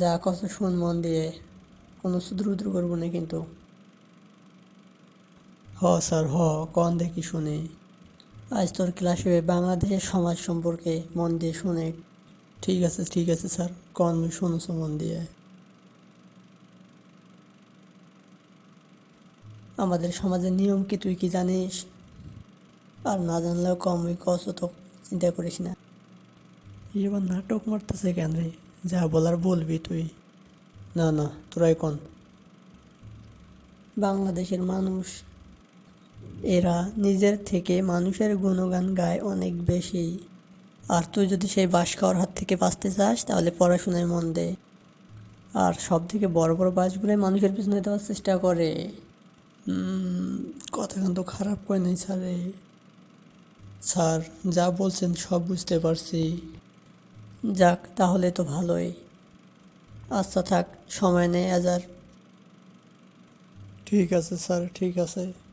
যা কত শুন মন দিয়ে, কোনো সুদ্রুদ্রু করবো না কিন্তু। স্যার কন দেখি শুনে। আজ তোর ক্লাসে বাংলাদেশের সমাজ সম্পর্কে মন দিয়ে শুনে। ঠিক আছে স্যার, কন মুই শুনছো মন দিয়ে। আমাদের সমাজের নিয়ম কি তুই কি জানিস? আর না জানলেও কম, মুই কস তো, চিন্তা করিস না। এবার নাটক মারতেছে কেন রে? যা বলার বলবি তুই। না না, তোরাই কন। বাংলাদেশের মানুষ, এরা নিজের থেকে মানুষের গুণগান গায় অনেক বেশি। আর তুই যদি সেই বাঁশ খাওয়ার হাত থেকে বাঁচতে চাস তাহলে পড়াশোনায় মন দে। আর সব থেকে বড় বড় বাসগুলোই মানুষের পিছনে দেওয়ার চেষ্টা করে। কথা কিন্তু খারাপ করে নেই স্যার রে। স্যার যা বলছেন সব বুঝতে পারছি। যাক তাহলে তো ভালোই। আচ্ছা থাক, সময় নেই আজ আর। ঠিক আছে স্যার, ঠিক আছে।